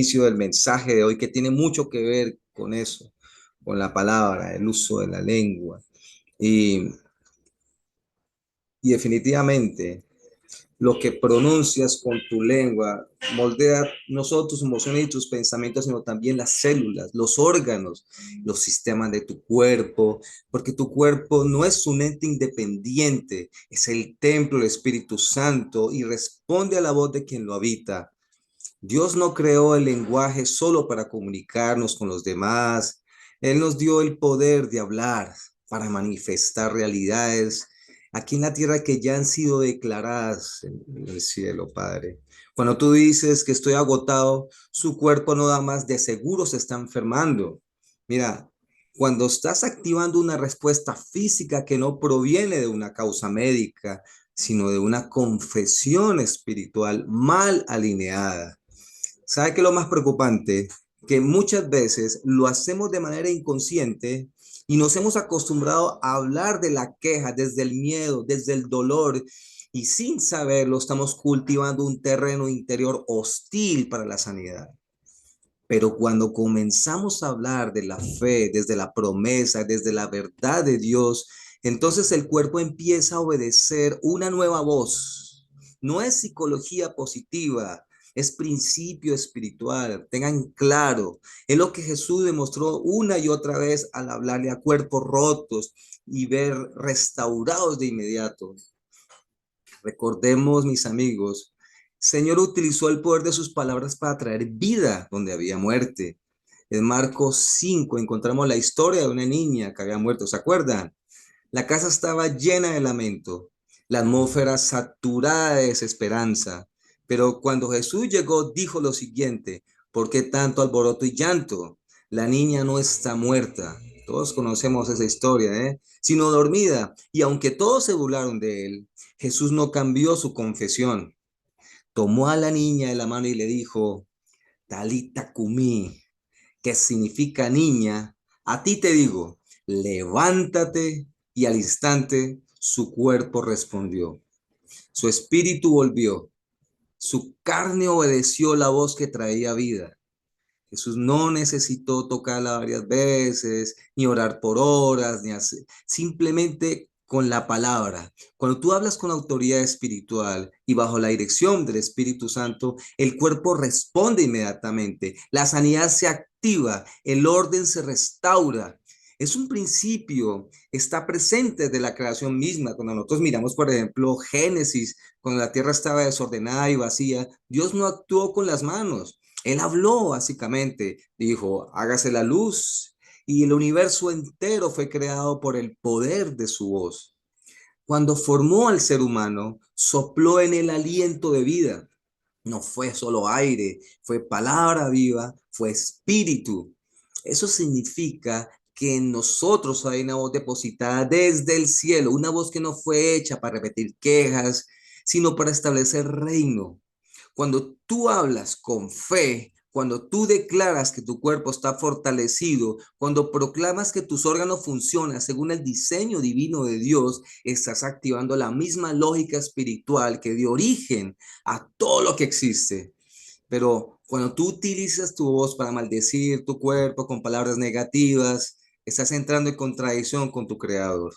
inicio del mensaje de hoy que tiene mucho que ver con eso, con la palabra, el uso de la lengua. Y, y definitivamente lo que pronuncias con tu lengua moldea no solo tus emociones y tus pensamientos, sino también las células, los órganos, los sistemas de tu cuerpo, porque tu cuerpo no es un ente independiente, es el templo del Espíritu Santo y responde a la voz de quien lo habita. Dios no creó el lenguaje solo para comunicarnos con los demás. Él nos dio el poder de hablar para manifestar realidades aquí en la tierra que ya han sido declaradas en el cielo, Padre. Cuando tú dices que estoy agotado, su cuerpo no da más, de seguro se está enfermando. Mira, cuando estás activando una respuesta física que no proviene de una causa médica, sino de una confesión espiritual mal alineada. ¿Sabe qué es lo más preocupante? Que muchas veces lo hacemos de manera inconsciente y nos hemos acostumbrado a hablar de la queja desde el miedo, desde el dolor, y sin saberlo estamos cultivando un terreno interior hostil para la sanidad. Pero cuando comenzamos a hablar de la fe, desde la promesa, desde la verdad de Dios, entonces el cuerpo empieza a obedecer una nueva voz. No es psicología positiva, es principio espiritual. Tengan claro, es lo que Jesús demostró una y otra vez al hablarle a cuerpos rotos y ver restaurados de inmediato. Recordemos, mis amigos, Señor utilizó el poder de sus palabras para traer vida donde había muerte. En Marcos 5 encontramos la historia de una niña que había muerto. ¿Se acuerdan? La casa estaba llena de lamento, la atmósfera saturada de desesperanza. Pero cuando Jesús llegó, dijo lo siguiente: ¿por qué tanto alboroto y llanto? La niña no está muerta. Todos conocemos esa historia, ¿eh? Sino dormida. Y aunque todos se burlaron de él, Jesús no cambió su confesión. Tomó a la niña de la mano y le dijo: Talita cumí, que significa niña, a ti te digo, levántate. Y al instante su cuerpo respondió. Su espíritu volvió. Su carne obedeció la voz que traía vida. Jesús no necesitó tocarla varias veces, ni orar por horas, ni hacer, simplemente con la palabra. Cuando tú hablas con autoridad espiritual y bajo la dirección del Espíritu Santo, el cuerpo responde inmediatamente, la sanidad se activa, el orden se restaura. Es un principio, está presente de la creación misma. Cuando nosotros miramos, por ejemplo, Génesis, cuando la tierra estaba desordenada y vacía, Dios no actuó con las manos. Él habló básicamente, dijo, hágase la luz, y el universo entero fue creado por el poder de su voz. Cuando formó al ser humano, sopló en el aliento de vida. No fue solo aire, fue palabra viva, fue espíritu. Eso significa que en nosotros hay una voz depositada desde el cielo, una voz que no fue hecha para repetir quejas, sino para establecer reino. Cuando tú hablas con fe, cuando tú declaras que tu cuerpo está fortalecido, cuando proclamas que tus órganos funcionan según el diseño divino de Dios, estás activando la misma lógica espiritual que dio origen a todo lo que existe. Pero cuando tú utilizas tu voz para maldecir tu cuerpo con palabras negativas, estás entrando en contradicción con tu creador.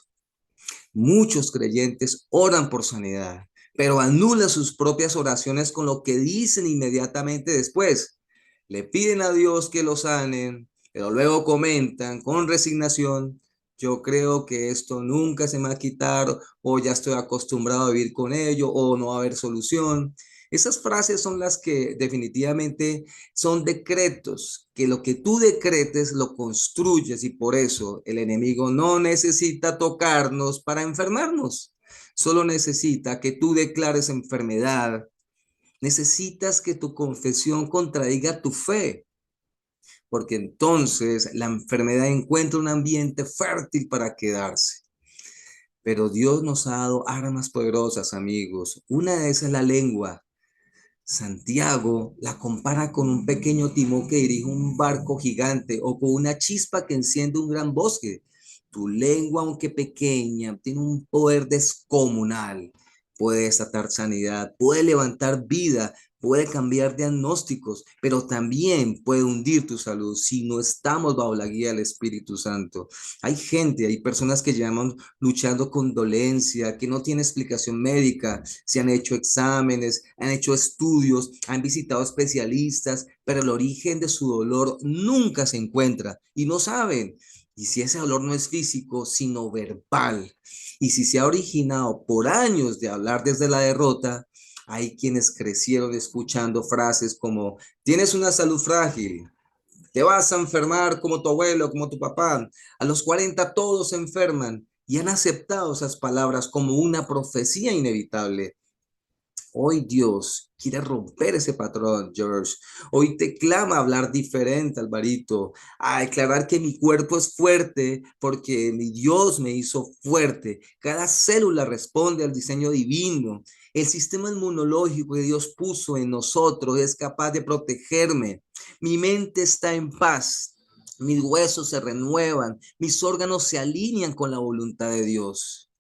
Muchos creyentes oran por sanidad, pero anulan sus propias oraciones con lo que dicen inmediatamente después. Le piden a Dios que lo sanen, pero luego comentan con resignación: yo creo que esto nunca se me va a quitar, o ya estoy acostumbrado a vivir con ello, o no va a haber solución. Esas frases son las que definitivamente son decretos, que lo que tú decretes lo construyes, y por eso el enemigo no necesita tocarnos para enfermarnos. Solo necesita que tú declares enfermedad. Necesitas que tu confesión contradiga tu fe, porque entonces la enfermedad encuentra un ambiente fértil para quedarse. Pero Dios nos ha dado armas poderosas, amigos. Una de esas es la lengua. Santiago la compara con un pequeño timón que dirige un barco gigante, o con una chispa que enciende un gran bosque. Tu lengua, aunque pequeña, tiene un poder descomunal. Puede desatar sanidad, puede levantar vida, puede cambiar diagnósticos, pero también puede hundir tu salud si no estamos bajo la guía del Espíritu Santo. Hay gente, hay personas que llaman luchando con dolencia, que no tiene explicación médica, se han hecho exámenes, han hecho estudios, han visitado especialistas, pero el origen de su dolor nunca se encuentra y no saben. Y si ese dolor no es físico, sino verbal, y si se ha originado por años de hablar desde la derrota, hay quienes crecieron escuchando frases como, tienes una salud frágil, te vas a enfermar como tu abuelo, como tu papá. A los 40 todos se enferman y han aceptado esas palabras como una profecía inevitable. Hoy Dios quiere romper ese patrón, George. Hoy te clama a hablar diferente, Alvarito, a declarar que mi cuerpo es fuerte porque mi Dios me hizo fuerte. Cada célula responde al diseño divino. El sistema inmunológico que Dios puso en nosotros es capaz de protegerme. Mi mente está en paz. Mis huesos se renuevan. Mis órganos se alinean con la voluntad de Dios.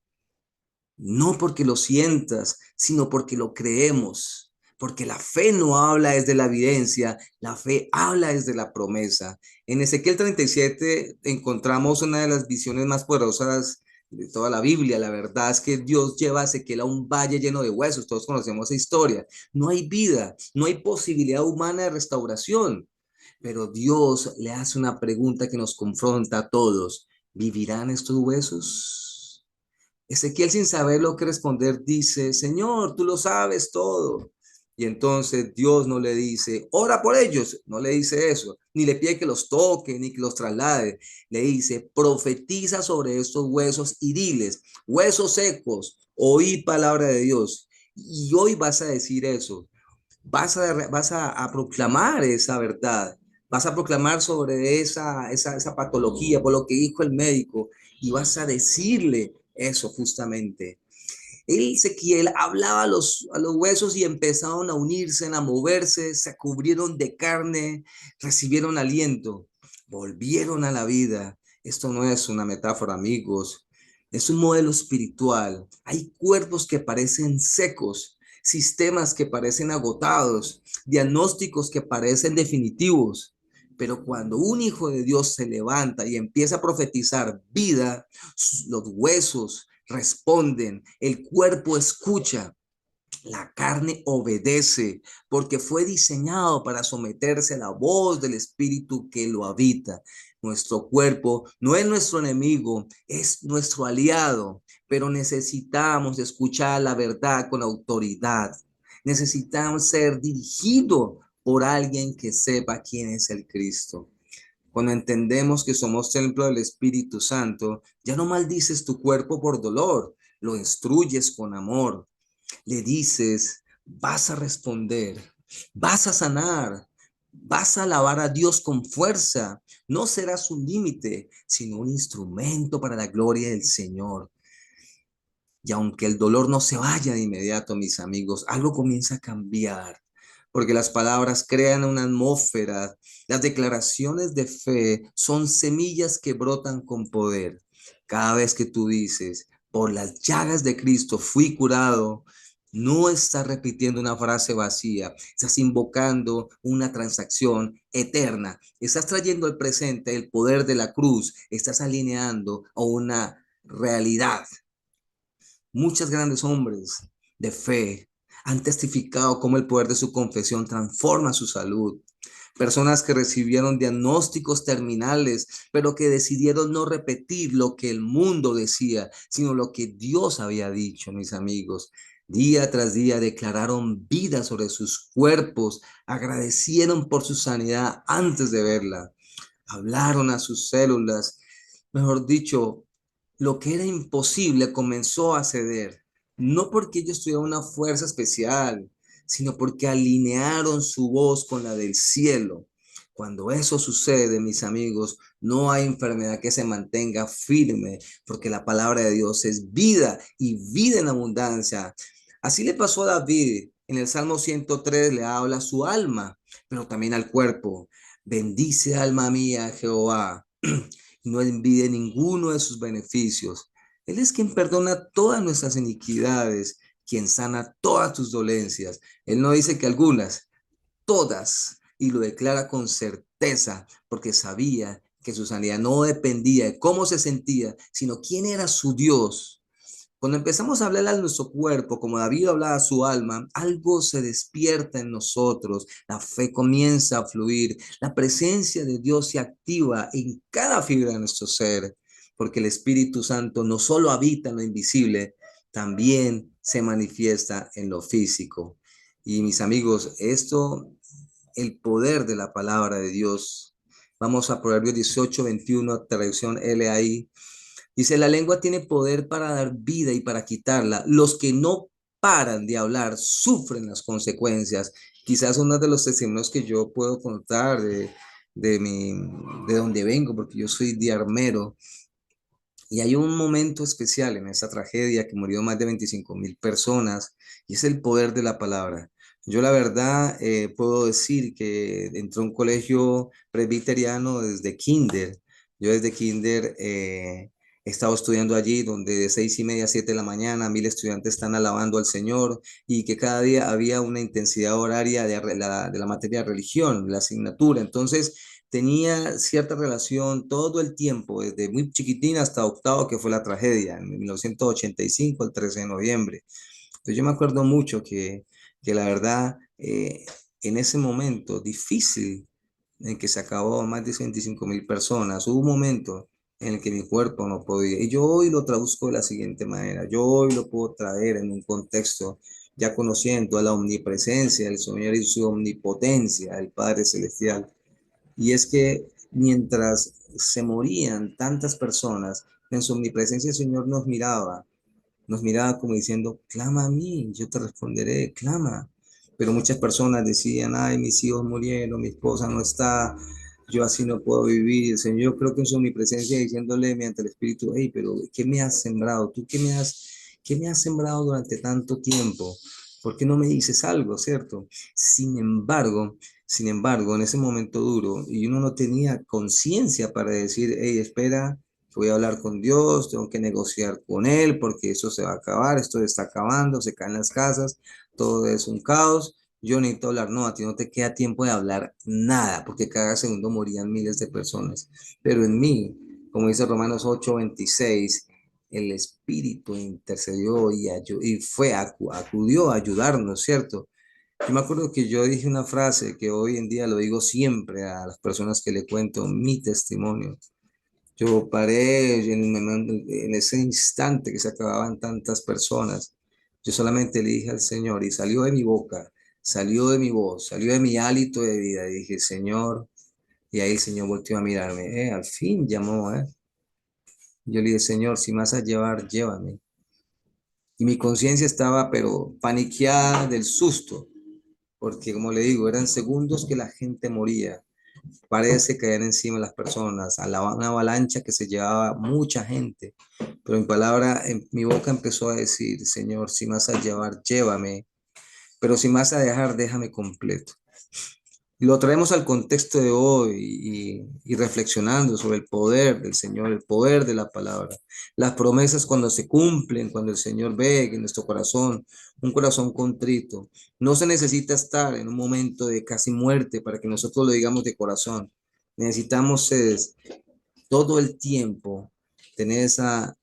No porque lo sientas, sino porque lo creemos. Porque la fe no habla desde la evidencia, la fe habla desde la promesa. En Ezequiel 37 encontramos una de las visiones más poderosas de toda la Biblia. La verdad es que Dios lleva a Ezequiel a un valle lleno de huesos. Todos conocemos esa historia. No hay vida, no hay posibilidad humana de restauración. Pero Dios le hace una pregunta que nos confronta a todos. ¿Vivirán estos huesos? Ezequiel, sin saber lo que responder, dice, Señor, tú lo sabes todo. Y entonces Dios no le dice, ora por ellos, no le dice eso, ni le pide que los toque, ni que los traslade. Le dice, profetiza sobre estos huesos y diles, huesos secos, oí palabra de Dios. Y hoy vas a decir eso, vas a proclamar esa verdad, vas a proclamar sobre esa patología, por lo que dijo el médico, y vas a decirle eso justamente. Ezequiel hablaba a los huesos y empezaron a unirse, a moverse, se cubrieron de carne, recibieron aliento, volvieron a la vida. Esto no es una metáfora, amigos, es un modelo espiritual. Hay cuerpos que parecen secos, sistemas que parecen agotados, diagnósticos que parecen definitivos. Pero cuando un hijo de Dios se levanta y empieza a profetizar vida, los huesos responden, el cuerpo escucha, la carne obedece, porque fue diseñado para someterse a la voz del Espíritu que lo habita. Nuestro cuerpo no es nuestro enemigo, es nuestro aliado, pero necesitamos escuchar la verdad con autoridad. Necesitamos ser dirigidos por alguien que sepa quién es el Cristo. Cuando entendemos que somos templo del Espíritu Santo, ya no maldices tu cuerpo por dolor, lo instruyes con amor. Le dices, vas a responder, vas a sanar, vas a alabar a Dios con fuerza. No serás un límite, sino un instrumento para la gloria del Señor. Y aunque el dolor no se vaya de inmediato, mis amigos, algo comienza a cambiar, porque las palabras crean una atmósfera. Las declaraciones de fe son semillas que brotan con poder. Cada vez que tú dices, por las llagas de Cristo fui curado, no estás repitiendo una frase vacía, estás invocando una transacción eterna, estás trayendo al presente el poder de la cruz, estás alineando a una realidad. Muchos grandes hombres de fe han testificado cómo el poder de su confesión transforma su salud. Personas que recibieron diagnósticos terminales, pero que decidieron no repetir lo que el mundo decía, sino lo que Dios había dicho, mis amigos. Día tras día declararon vida sobre sus cuerpos, agradecieron por su sanidad antes de verla, hablaron a sus células, mejor dicho, lo que era imposible comenzó a ceder, no porque ellos tuvieran una fuerza especial, sino porque alinearon su voz con la del cielo. Cuando eso sucede, mis amigos, no hay enfermedad que se mantenga firme, porque la palabra de Dios es vida y vida en abundancia. Así le pasó a David. En el Salmo 103 le habla a su alma, pero también al cuerpo. Bendice alma mía Jehová, no envidie ninguno de sus beneficios. Él es quien perdona todas nuestras iniquidades, quien sana todas tus dolencias. Él no dice que algunas, todas, y lo declara con certeza, porque sabía que su sanidad no dependía de cómo se sentía, sino quién era su Dios. Cuando empezamos a hablar a nuestro cuerpo, como David hablaba a su alma, algo se despierta en nosotros, la fe comienza a fluir, la presencia de Dios se activa en cada fibra de nuestro ser, porque el Espíritu Santo no solo habita en lo invisible, también se manifiesta en lo físico. Y mis amigos, esto, el poder de la palabra de Dios. Vamos a Proverbios 18:21, traducción LAI. Dice, la lengua tiene poder para dar vida y para quitarla. Los que no paran de hablar sufren las consecuencias. Quizás uno de los testimonios que yo puedo contar de, mi, de donde vengo, porque yo soy de Armero. Y hay un momento especial en esa tragedia que murió más de 25.000 personas y es el poder de la palabra. Yo la verdad puedo decir que entré a un colegio presbiteriano desde kinder. Yo desde kinder he estado estudiando allí donde de 6:30 a 7 de la mañana 1.000 estudiantes están alabando al Señor y que cada día había una intensidad horaria de la materia de religión, la asignatura. Entonces, tenía cierta relación todo el tiempo, desde muy chiquitina hasta octavo, que fue la tragedia, en 1985, el 13 de noviembre. Entonces yo me acuerdo mucho que la verdad, en ese momento difícil en que se acabó más de 25.000 personas, hubo un momento en el que mi cuerpo no podía. Y yo hoy lo traduzco de la siguiente manera, yo hoy lo puedo traer en un contexto ya conociendo a la omnipresencia del Señor y su omnipotencia, el Padre Celestial. Y es que mientras se morían tantas personas, en su omnipresencia el Señor nos miraba como diciendo, clama a mí, yo te responderé, clama. Pero muchas personas decían, ay, mis hijos murieron, mi esposa no está, yo así no puedo vivir. Y el Señor, yo creo que en su omnipresencia diciéndole mediante el Espíritu, hey, pero ¿qué me has sembrado? ¿Tú qué me has sembrado durante tanto tiempo? ¿Por qué no me dices algo, cierto? Sin embargo, en ese momento duro, y uno no tenía conciencia para decir, hey, espera, voy a hablar con Dios, tengo que negociar con Él, porque eso se va a acabar, esto está acabando, se caen las casas, todo es un caos. Yo necesito hablar, no, a ti no te queda tiempo de hablar nada, porque cada segundo morían miles de personas. Pero en mí, como dice Romanos 8:26, el Espíritu intercedió y acudió a ayudarnos, ¿cierto? Yo me acuerdo que yo dije una frase que hoy en día lo digo siempre a las personas que le cuento mi testimonio. Yo paré en ese instante que se acababan tantas personas. Yo solamente le dije al Señor y salió de mi boca, salió de mi voz, salió de mi hálito de vida. Y dije, Señor, y ahí el Señor volteó a mirarme. Al fin llamó, ¿eh? Yo le dije, Señor, si me vas a llevar, llévame. Y mi conciencia estaba, pero paniqueada del susto, porque como le digo, eran segundos que la gente moría. Parece caer encima de las personas, una avalancha que se llevaba mucha gente. Pero en palabra, en mi boca empezó a decir, Señor, si me vas a llevar, llévame, pero si me vas a dejar, déjame completo. Y lo traemos al contexto de hoy y reflexionando sobre el poder del Señor, el poder de la palabra. Las promesas cuando se cumplen, cuando el Señor ve que en nuestro corazón, un corazón contrito, no se necesita estar en un momento de casi muerte para que nosotros lo digamos de corazón. Necesitamos todo el tiempo tener esa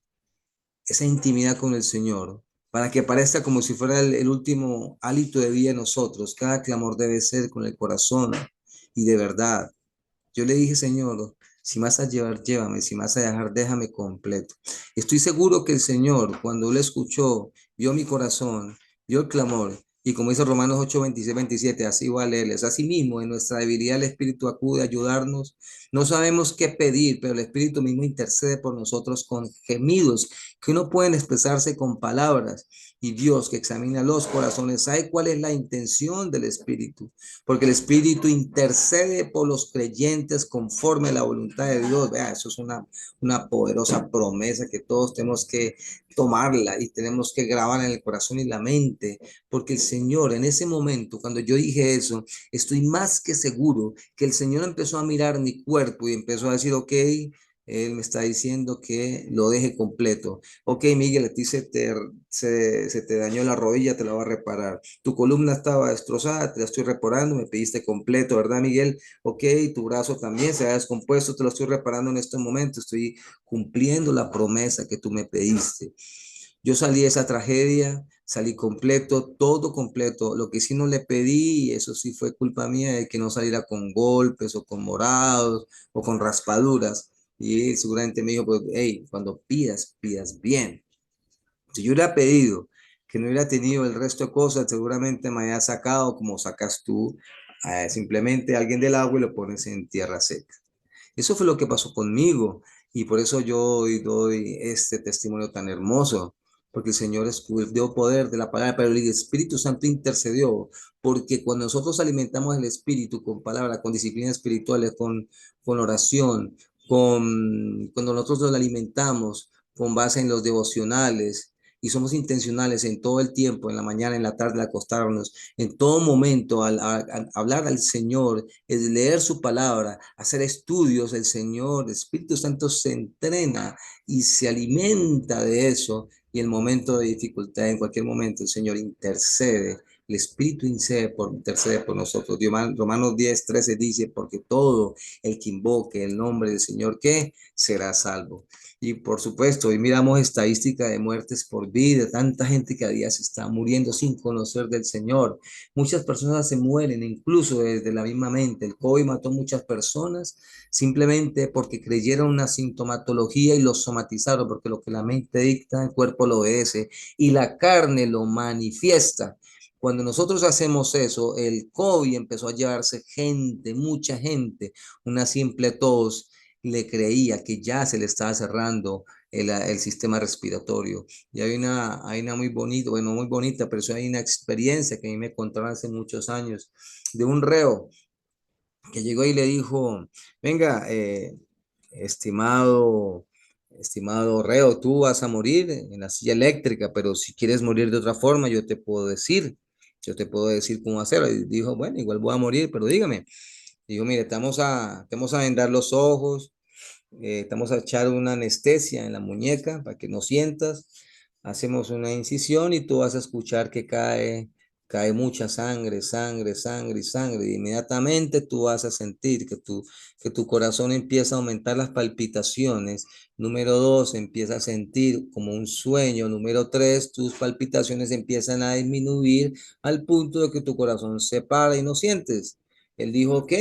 intimidad con el Señor, para que parezca como si fuera el último hálito de vida en nosotros. Cada clamor debe ser con el corazón y de verdad. Yo le dije, Señor, si me vas a llevar, llévame, si me vas a dejar, déjame completo. Estoy seguro que el Señor, cuando Él escuchó, vio mi corazón, vio el clamor, y como dice Romanos 8:26-27, así igual Él es. Así mismo, en nuestra debilidad el Espíritu acude a ayudarnos. No sabemos qué pedir, pero el Espíritu mismo intercede por nosotros con gemidos que no pueden expresarse con palabras. Y Dios, que examina los corazones, sabe cuál es la intención del Espíritu, porque el Espíritu intercede por los creyentes conforme a la voluntad de Dios. Vea, eso es una poderosa promesa que todos tenemos que tomarla y tenemos que grabarla en el corazón y la mente, porque el Señor en ese momento, cuando yo dije eso, estoy más que seguro que el Señor empezó a mirar mi cuerpo y empezó a decir, ok, Él me está diciendo que lo deje completo. Ok, Miguel, a ti se te dañó la rodilla, te la voy a reparar. Tu columna estaba destrozada, te la estoy reparando, me pediste completo, ¿verdad, Miguel? Ok, tu brazo también se ha descompuesto, te lo estoy reparando en este momento. Estoy cumpliendo la promesa que tú me pediste. Yo salí de esa tragedia, salí completo, todo completo. Lo que sí no le pedí, y eso sí fue culpa mía, es que no saliera con golpes o con morados o con raspaduras. Y él seguramente me dijo, pues, hey, cuando pidas, pidas bien. Si yo hubiera pedido que no hubiera tenido el resto de cosas, seguramente me haya sacado como sacas tú, simplemente a alguien del agua y lo pones en tierra seca. Eso fue lo que pasó conmigo y por eso yo hoy doy este testimonio tan hermoso, porque el Señor dio poder de la palabra, pero el Espíritu Santo intercedió, porque cuando nosotros alimentamos el Espíritu con palabra, con disciplinas espirituales, con oración, cuando nosotros lo alimentamos con base en los devocionales, y somos intencionales en todo el tiempo, en la mañana, en la tarde, al acostarnos, en todo momento, al hablar al Señor, es leer su palabra, hacer estudios, el Señor, el Espíritu Santo se entrena y se alimenta de eso. Y en el momento de dificultad, en cualquier momento, el Señor intercede. El Espíritu intercede por nosotros. Romanos 10:13 dice, porque todo el que invoque el nombre del Señor, ¿qué? Será salvo. Y por supuesto, hoy miramos estadística de muertes por vida, tanta gente que a día se está muriendo sin conocer del Señor. Muchas personas se mueren incluso desde la misma mente. El COVID mató muchas personas simplemente porque creyeron una sintomatología y lo somatizaron, porque lo que la mente dicta, el cuerpo lo obedece y la carne lo manifiesta. Cuando nosotros hacemos eso, el COVID empezó a llevarse gente, mucha gente, una simple tos le creía que ya se le estaba cerrando el sistema respiratorio. Y hay una muy bonita, bueno, muy bonita, pero eso hay una experiencia que a mí me contaron hace muchos años de un reo que llegó y le dijo, venga, estimado, estimado reo, tú vas a morir en la silla eléctrica, pero si quieres morir de otra forma, yo te puedo decir cómo hacerlo. Y dijo, bueno, igual voy a morir, pero dígame. Dijo, mire, te vamos a vendar los ojos, te vamos a echar una anestesia en la muñeca para que no sientas. Hacemos una incisión y tú vas a escuchar que cae mucha sangre, sangre, sangre y sangre. Y inmediatamente tú vas a sentir que tu corazón empieza a aumentar las palpitaciones. Número dos, empieza a sentir como un sueño. Número tres, tus palpitaciones empiezan a disminuir al punto de que tu corazón se para y no sientes. Él dijo, ok,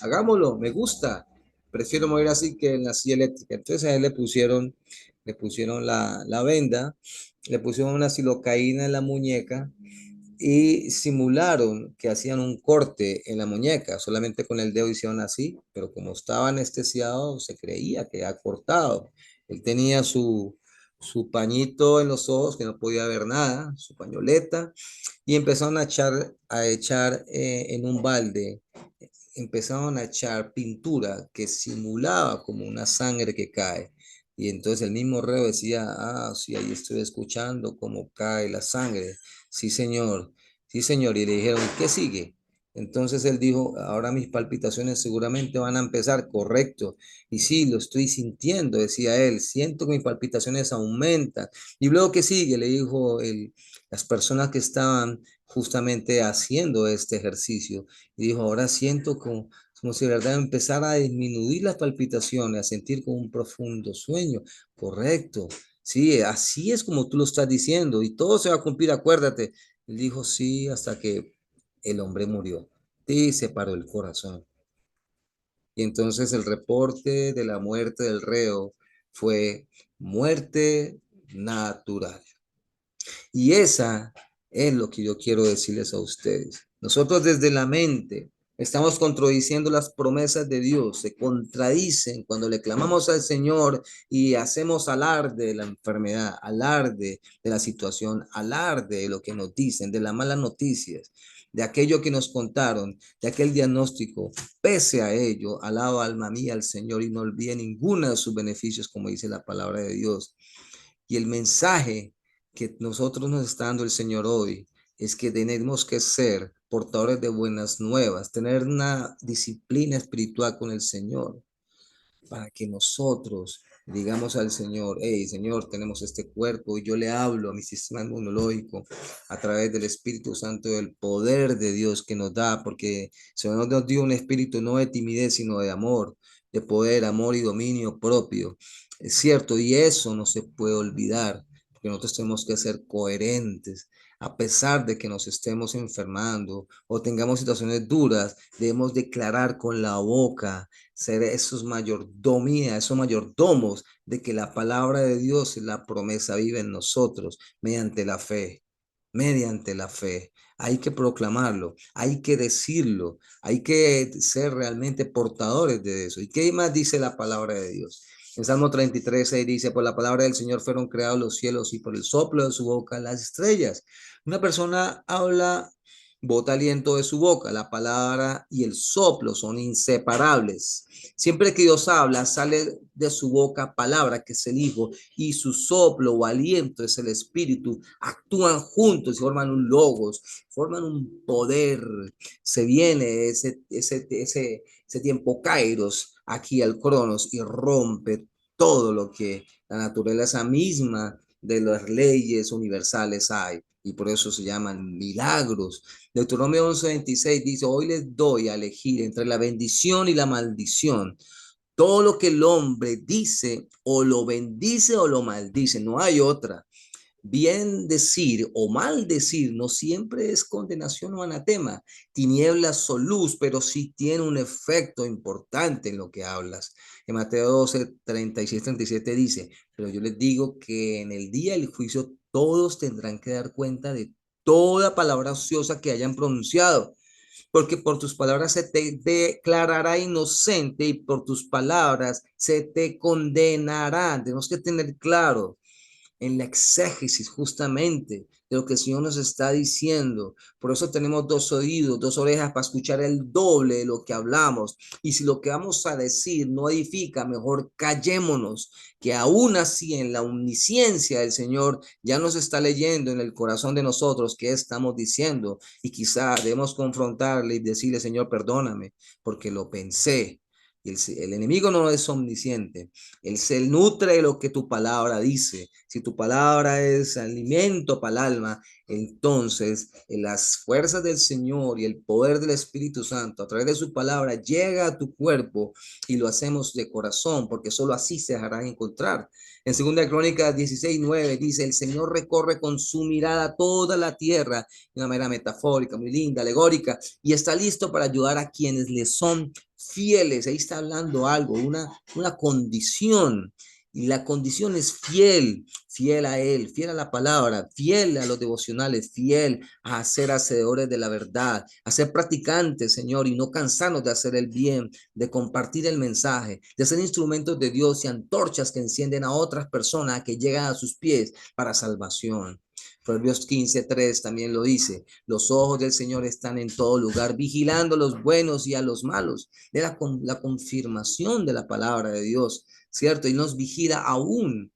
hagámoslo, me gusta, prefiero morir así que en la silla eléctrica. Entonces a él le pusieron la venda, le pusieron una silocaína en la muñeca y simularon que hacían un corte en la muñeca, solamente con el dedo hicieron así, pero como estaba anestesiado, se creía que había cortado. Él tenía su pañito en los ojos, que no podía ver nada, su pañoleta, y empezaron a echar en un balde, empezaron a echar pintura que simulaba como una sangre que cae. Y entonces el mismo reo decía, ah, sí, ahí estoy escuchando cómo cae la sangre. Sí, señor, sí, señor. Y le dijeron, ¿qué sigue? Entonces él dijo, ahora mis palpitaciones seguramente van a empezar, correcto. Y sí, lo estoy sintiendo, decía él, siento que mis palpitaciones aumentan. Y luego, ¿qué sigue? Le dijo las personas que estaban justamente haciendo este ejercicio. Y dijo, ahora siento como si de verdad empezara a disminuir las palpitaciones, a sentir como un profundo sueño. Correcto. Sí, así es como tú lo estás diciendo y todo se va a cumplir, acuérdate. Él dijo, sí, hasta que el hombre murió. Y se paró el corazón. Y entonces el reporte de la muerte del reo fue muerte natural. Y esa es lo que yo quiero decirles a ustedes. Nosotros desde la mente estamos contradiciendo las promesas de Dios, se contradicen cuando le clamamos al Señor y hacemos alarde de la enfermedad, alarde de la situación, alarde de lo que nos dicen, de las malas noticias, de aquello que nos contaron, de aquel diagnóstico. Pese a ello, alaba alma mía al Señor y no olvide ninguno de sus beneficios, como dice la palabra de Dios. Y el mensaje que nosotros nos está dando el Señor hoy es que tenemos que ser portadores de buenas nuevas, tener una disciplina espiritual con el Señor. para que nosotros digamos al Señor, hey, Señor, tenemos este cuerpo y yo le hablo a mi sistema inmunológico a través del Espíritu Santo, del poder de Dios que nos da, porque el Señor nos dio un espíritu no de timidez, sino de amor, de poder, amor y dominio propio. Es cierto, y eso no se puede olvidar, porque nosotros tenemos que ser coherentes. A pesar de que nos estemos enfermando o tengamos situaciones duras, debemos declarar con la boca, ser esos mayordomos de que la palabra de Dios y la promesa vive en nosotros mediante la fe, mediante la fe. Hay que proclamarlo, hay que decirlo, hay que ser realmente portadores de eso. ¿Y qué más dice la palabra de Dios? En Salmo 33, 6 dice, por la palabra del Señor fueron creados los cielos y por el soplo de su boca las estrellas. Una persona habla, bota aliento de su boca. La palabra y el soplo son inseparables. Siempre que Dios habla, sale de su boca palabra, que es el Hijo, y su soplo o aliento es el Espíritu. Actúan juntos y forman un logos, forman un poder. Se viene ese tiempo kairos aquí al cronos y rompe todo lo que la naturaleza misma de las leyes universales hay. Y por eso se llaman milagros. Deuteronomio 11:26 dice, hoy les doy a elegir entre la bendición y la maldición. Todo lo que el hombre dice, o lo bendice o lo maldice, no hay otra. Bien decir o mal decir no siempre es condenación o anatema, tinieblas o luz, pero sí tiene un efecto importante en lo que hablas. En Mateo 12, 36, 37 dice, pero yo les digo que en el día del juicio todos tendrán que dar cuenta de toda palabra ociosa que hayan pronunciado, porque por tus palabras se te declarará inocente y por tus palabras se te condenará. Tenemos que tener claro en la exégesis justamente de lo que el Señor nos está diciendo. Por eso tenemos dos oídos, dos orejas para escuchar el doble de lo que hablamos. Y si lo que vamos a decir no edifica, mejor callémonos, que aún así en la omnisciencia del Señor ya nos está leyendo en el corazón de nosotros qué estamos diciendo. Y quizá debemos confrontarle y decirle, Señor, perdóname, porque lo pensé. Y el enemigo no es omnisciente. Él se nutre de lo que tu palabra dice. Si tu palabra es alimento para el alma, entonces las fuerzas del Señor y el poder del Espíritu Santo a través de su palabra llega a tu cuerpo y lo hacemos de corazón, porque solo así se dejarán encontrar. En 2 Crónicas 16:9 dice, el Señor recorre con su mirada toda la tierra, de una manera metafórica, muy linda, alegórica, y está listo para ayudar a quienes le son fieles. Ahí está hablando algo, una condición. Y la condición es fiel, fiel a Él, fiel a la palabra, fiel a los devocionales, fiel a ser hacedores de la verdad, a ser practicantes, Señor, y no cansarnos de hacer el bien, de compartir el mensaje, de ser instrumentos de Dios y antorchas que encienden a otras personas que llegan a sus pies para salvación. Proverbios 15:3 también lo dice, los ojos del Señor están en todo lugar, vigilando a los buenos y a los malos, de la confirmación de la palabra de Dios, ¿cierto? Y nos vigila aún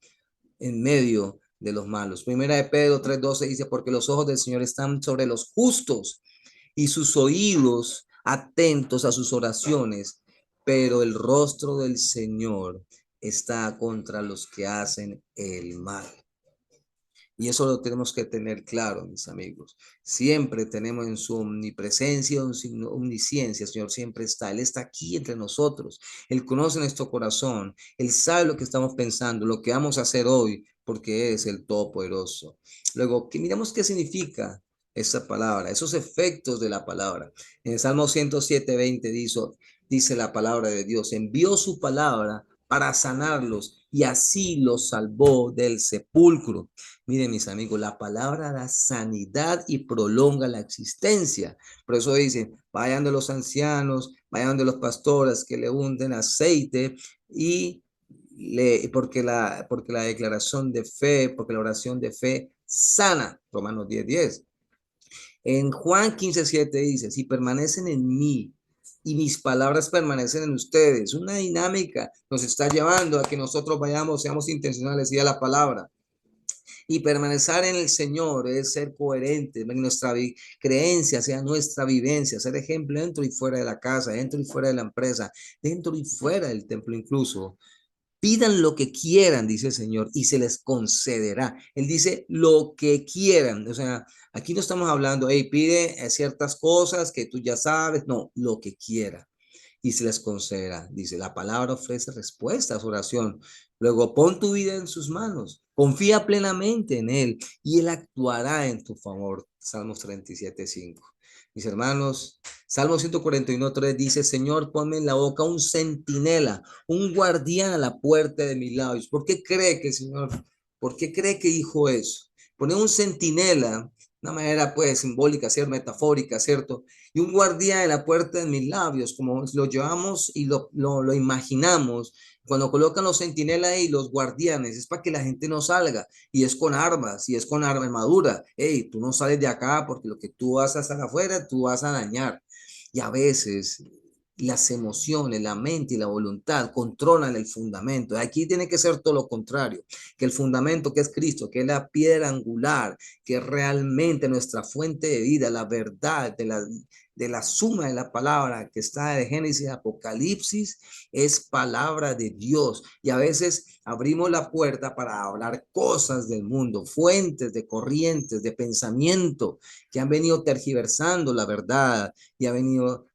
en medio de los malos. Primera de Pedro 3:12 dice, porque los ojos del Señor están sobre los justos y sus oídos atentos a sus oraciones, pero el rostro del Señor está contra los que hacen el mal. Y eso lo tenemos que tener claro, mis amigos. Siempre tenemos en su omnipresencia, en su omnisciencia, Señor, siempre está. Él está aquí entre nosotros. Él conoce nuestro corazón. Él sabe lo que estamos pensando, lo que vamos a hacer hoy, porque es el Todopoderoso. Luego, que miramos qué significa esa palabra, esos efectos de la palabra. En el Salmo 107:20 dice la palabra de Dios, envió su palabra para sanarlos y así los salvó del sepulcro. Miren, mis amigos, la palabra da sanidad y prolonga la existencia. Por eso dicen, vayan de los ancianos, vayan de los pastores que le unden aceite y porque la declaración de fe, porque la oración de fe sana. Romanos 10:10. En Juan 15:7 dice, si permanecen en mí y mis palabras permanecen en ustedes, una dinámica nos está llevando a que nosotros vayamos, seamos intencionales y a la palabra. Y permanecer en el Señor es ser coherente, en nuestra creencia sea nuestra vivencia, ser ejemplo dentro y fuera de la casa, dentro y fuera de la empresa, dentro y fuera del templo incluso. Pidan lo que quieran, dice el Señor, y se les concederá. Él dice lo que quieran. O sea, aquí no estamos hablando, hey, pide ciertas cosas que tú ya sabes. No, lo que quiera y se les concederá. Dice, la palabra ofrece respuesta a su oración. Luego, pon tu vida en sus manos. Confía plenamente en Él y Él actuará en tu favor. Salmos 37:5. Mis hermanos, Salmo 141:3 dice, Señor, ponme en la boca un centinela, un guardián a la puerta de mis labios. ¿Por qué cree que el Señor, por qué cree que dijo eso? Poner un centinela, una manera pues simbólica, ser metafórica, ¿cierto? Y un guardián en la puerta de mis labios, como lo llevamos y lo imaginamos. Cuando colocan los centinelas y los guardianes, es para que la gente no salga, y es con armas, y es con armadura. Hey, tú no sales de acá porque lo que tú vas a estar afuera, tú vas a dañar. Y a veces las emociones, la mente y la voluntad controlan el fundamento. Aquí tiene que ser todo lo contrario, que el fundamento que es Cristo, que es la piedra angular, que es realmente nuestra fuente de vida, la verdad de la suma de la palabra que está de Génesis a Apocalipsis, es palabra de Dios. Y a veces abrimos la puerta para hablar cosas del mundo, fuentes de corrientes, de pensamiento que han venido tergiversando la verdad y ha venido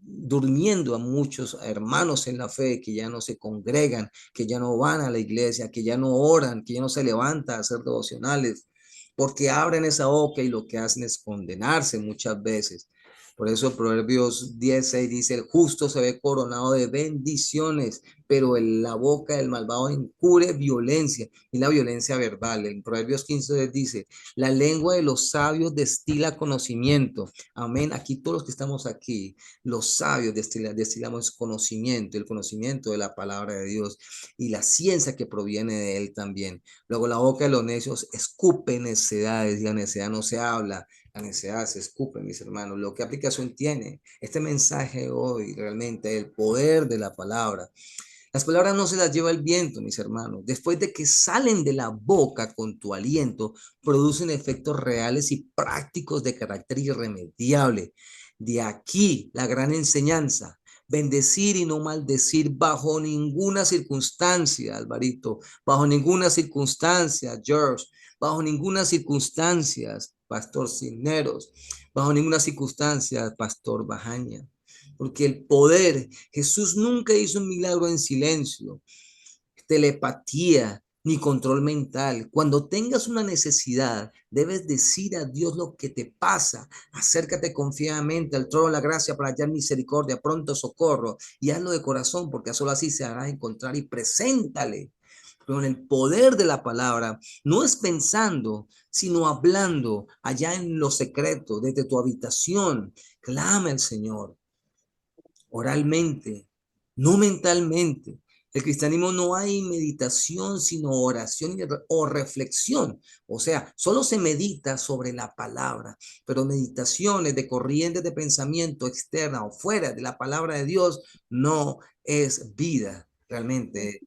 durmiendo a muchos hermanos en la fe que ya no se congregan, que ya no van a la iglesia, que ya no oran, que ya no se levantan a hacer devocionales, porque abren esa boca y lo que hacen es condenarse muchas veces. Por eso Proverbios 10:6 dice, el justo se ve coronado de bendiciones, pero en la boca del malvado encubre violencia, y la violencia verbal. En Proverbios 15 dice, la lengua de los sabios destila conocimiento. Amén. Aquí todos los que estamos aquí, los sabios destilamos conocimiento, el conocimiento de la palabra de Dios y la ciencia que proviene de él también. Luego la boca de los necios escupe necedades, y la necedad no se habla, la necesidad se escupe, mis hermanos. Lo que aplicación tiene este mensaje hoy, realmente, el poder de la palabra. Las palabras no se las lleva el viento, mis hermanos. Después de que salen de la boca con tu aliento, producen efectos reales y prácticos de carácter irremediable. De aquí la gran enseñanza. Bendecir y no maldecir bajo ninguna circunstancia, Alvarito, bajo ninguna circunstancia, George, bajo ninguna circunstancia, Pastor Cisneros, bajo ninguna circunstancia, Pastor Bajaña, porque el poder, Jesús nunca hizo un milagro en silencio, telepatía, ni control mental. Cuando tengas una necesidad, debes decir a Dios lo que te pasa. Acércate confiadamente al trono de la gracia para hallar misericordia, pronto socorro, y hazlo de corazón, porque solo así se hará encontrar, y preséntale con el poder de la palabra. No es pensando, sino hablando allá en lo secreto, desde tu habitación. Clama al Señor oralmente, no mentalmente. El cristianismo no hay meditación, sino oración o reflexión. O sea, solo se medita sobre la palabra, pero meditaciones de corrientes de pensamiento externa o fuera de la palabra de Dios no es vida. Realmente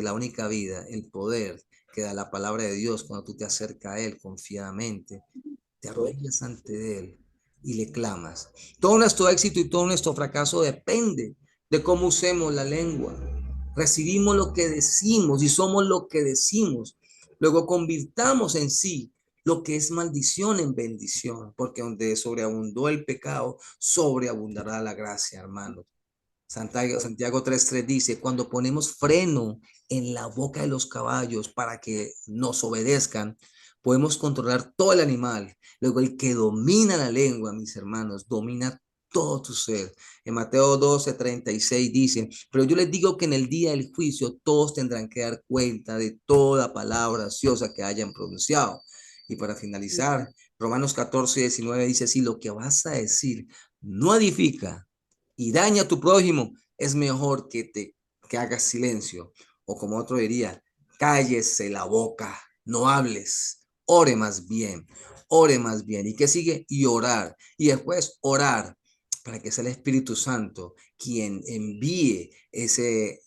la única vida, el poder que da la palabra de Dios cuando tú te acercas a Él confiadamente, te arrodillas ante Él y le clamas. Todo nuestro éxito y todo nuestro fracaso depende de cómo usemos la lengua. Recibimos lo que decimos y somos lo que decimos. Luego convirtamos en sí lo que es maldición en bendición, porque donde sobreabundó el pecado, sobreabundará la gracia, hermanos. Santiago 3:3 dice, cuando ponemos freno en la boca de los caballos para que nos obedezcan, podemos controlar todo el animal. Luego el que domina la lengua, mis hermanos, domina todo tu ser. En Mateo 12:36 dice, pero yo les digo que en el día del juicio todos tendrán que dar cuenta de toda palabra ociosa que hayan pronunciado. Y para finalizar, Romanos 14:19 dice, si lo que vas a decir no edifica, y daña a tu prójimo, es mejor que hagas silencio. O como otro diría, cállese la boca, no hables, ore más bien, ore más bien. ¿Y qué sigue? Y orar. Y después orar para que sea el Espíritu Santo quien envíe ese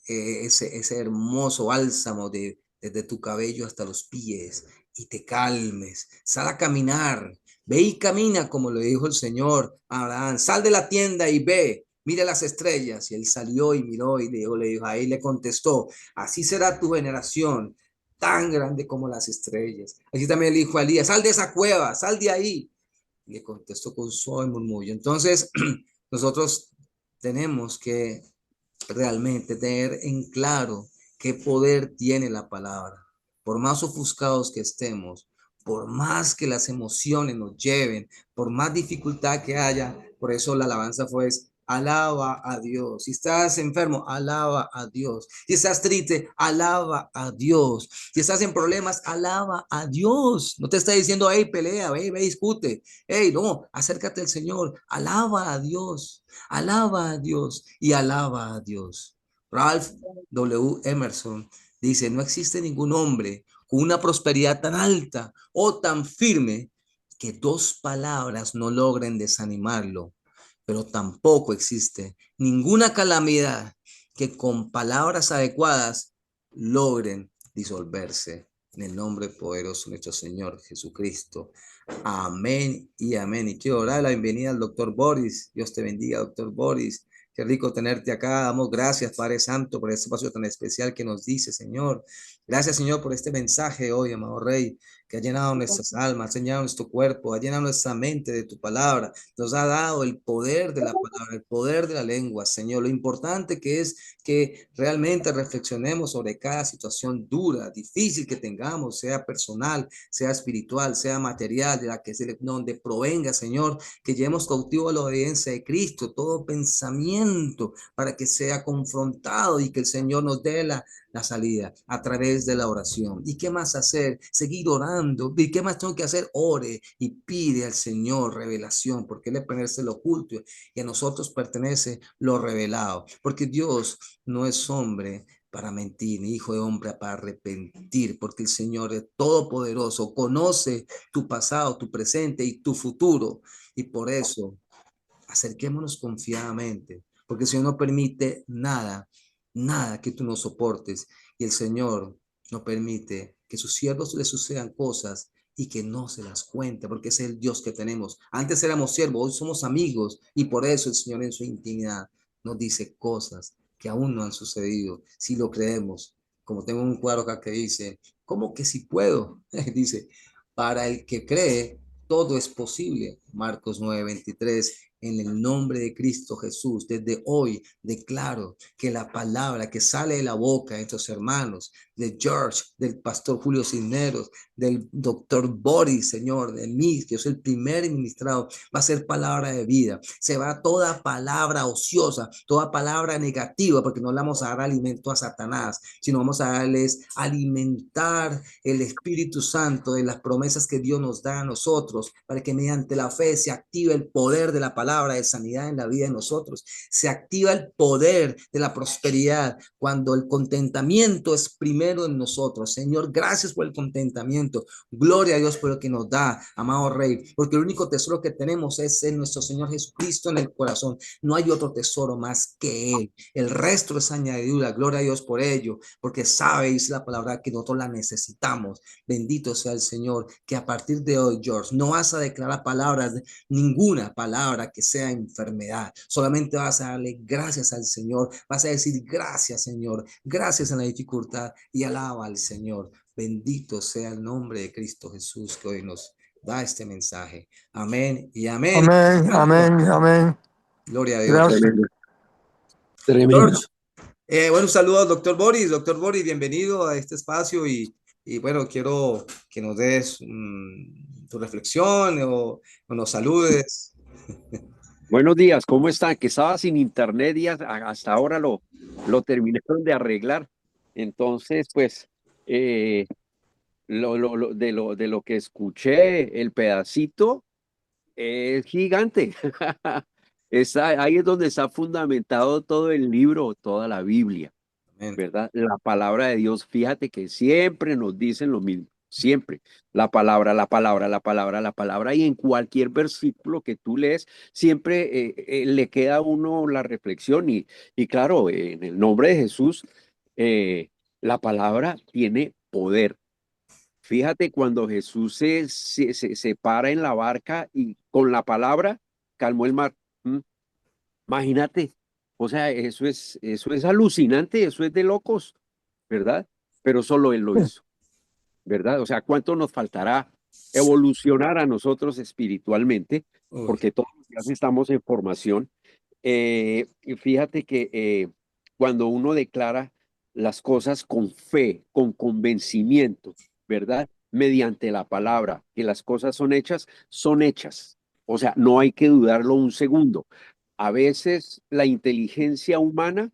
hermoso bálsamo desde tu cabello hasta los pies, y te calmes. Sal a caminar. Ve y camina como le dijo el Señor a Abraham. Sal de la tienda y ve. Mira las estrellas. Y él salió y miró y le dijo, ahí le contestó, así será tu generación, tan grande como las estrellas. Así también le dijo a Elías, sal de esa cueva, sal de ahí. Y le contestó con suave murmullo. Entonces, nosotros tenemos que realmente tener en claro qué poder tiene la palabra. Por más ofuscados que estemos, por más que las emociones nos lleven, por más dificultad que haya, por eso la alabanza fue alaba a Dios. Si estás enfermo, alaba a Dios. Si estás triste, alaba a Dios. Si estás en problemas, alaba a Dios. No te está diciendo, hey, pelea, ve, discute. Hey, no, acércate al Señor, alaba a Dios. Alaba a Dios y alaba a Dios. Ralph W. Emerson dice, no existe ningún hombre con una prosperidad tan alta o tan firme que dos palabras no logren desanimarlo, pero tampoco existe ninguna calamidad que con palabras adecuadas logren disolverse. En el nombre poderoso de nuestro Señor Jesucristo. Amén y amén. Y quiero dar la bienvenida al doctor Boris. Dios te bendiga, doctor Boris. Qué rico tenerte acá. Damos gracias, Padre Santo, por este espacio tan especial que nos dice, Señor. Gracias, Señor, por este mensaje hoy, amado Rey, que ha llenado nuestras almas, ha llenado nuestro cuerpo, ha llenado nuestra mente de tu palabra. Nos ha dado el poder de la palabra, el poder de la lengua, Señor. Lo importante que es que realmente reflexionemos sobre cada situación dura, difícil que tengamos, sea personal, sea espiritual, sea material, de la que se, donde provenga, Señor, que llevemos cautivo a la obediencia de Cristo, todo pensamiento para que sea confrontado y que el Señor nos dé la salida a través de la oración. ¿Y qué más hacer? Seguir orando. ¿Y qué más tengo que hacer? Ore y pide al Señor revelación, porque Él le pertenece lo oculto y a nosotros pertenece lo revelado, porque Dios no es hombre para mentir, ni hijo de hombre para arrepentir, porque el Señor es todopoderoso, conoce tu pasado, tu presente y tu futuro. Y por eso, acerquémonos confiadamente, porque el Señor no permite nada, nada que tú no soportes. Y el Señor no permite que sus siervos le sucedan cosas y que no se las cuente, porque es el Dios que tenemos. Antes éramos siervos, hoy somos amigos, y por eso el Señor en su intimidad nos dice cosas que aún no han sucedido, si lo creemos. Como tengo un cuadro acá que dice, ¿cómo que si puedo? Dice, para el que cree, todo es posible. Marcos 9:23. En el nombre de Cristo Jesús, desde hoy declaro que la palabra que sale de la boca de estos hermanos, de George, del pastor Julio Cisneros, del doctor Boris, Señor, de mí, que yo soy el primer ministrado, va a ser palabra de vida. Se va toda palabra ociosa, toda palabra negativa, porque no le vamos a dar alimento a Satanás, sino vamos a darles alimentar el Espíritu Santo de las promesas que Dios nos da a nosotros, para que mediante la fe se active el poder de la palabra de sanidad en la vida de nosotros. Se activa el poder de la prosperidad cuando el contentamiento es primero en nosotros. Señor, gracias por el contentamiento. Gloria a Dios por lo que nos da, amado Rey, porque el único tesoro que tenemos es en nuestro Señor Jesucristo en el corazón. No hay otro tesoro más que Él. El resto es añadidura. Gloria a Dios por ello, porque sabe, dice la palabra, que nosotros la necesitamos. Bendito sea el Señor, que a partir de hoy, George, no vas a declarar palabras, ninguna palabra que sea enfermedad. Solamente vas a darle gracias al Señor. Vas a decir gracias, Señor. Gracias en la dificultad y alaba al Señor. Bendito sea el nombre de Cristo Jesús que hoy nos da este mensaje. Amén y amén. Amén, amén, amén. Gloria a Dios. Gracias. Tremendo, tremendo. George, bueno, un saludo al doctor Boris. Doctor Boris, bienvenido a este espacio y bueno, quiero que nos des tu reflexión o nos saludes. Buenos días, ¿cómo están? Que estaba sin internet y hasta ahora lo terminaron de arreglar. Entonces, pues, eh, de lo que escuché, el pedacito es gigante. Ahí es donde está fundamentado todo el libro, toda la Biblia. Amén. ¿Verdad? La palabra de Dios, fíjate que siempre nos dicen lo mismo, siempre. La palabra, la palabra, la palabra, la palabra, y en cualquier versículo que tú lees, siempre le queda a uno la reflexión y claro, en el nombre de Jesús, la palabra tiene poder. fíjate cuando Jesús se para en la barca y con la palabra calmó el mar. ¿Mm? Imagínate, o sea, eso es alucinante, eso es de locos, ¿verdad? Pero solo Él lo hizo, ¿verdad? O sea, ¿cuánto nos faltará evolucionar a nosotros espiritualmente? Uy, Porque todos los días estamos en formación. Y fíjate que cuando uno declara las cosas con fe, con convencimiento, ¿verdad? Mediante la palabra, que las cosas son hechas, son hechas. O sea, no hay que dudarlo un segundo. A veces la inteligencia humana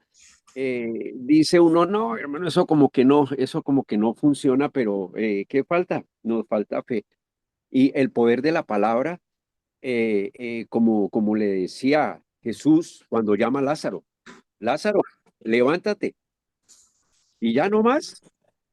dice uno, no, hermano, eso como que no funciona, pero ¿qué falta? Nos falta fe. Y el poder de la palabra, como le decía Jesús cuando llama a Lázaro, Lázaro, levántate. Y ya no más.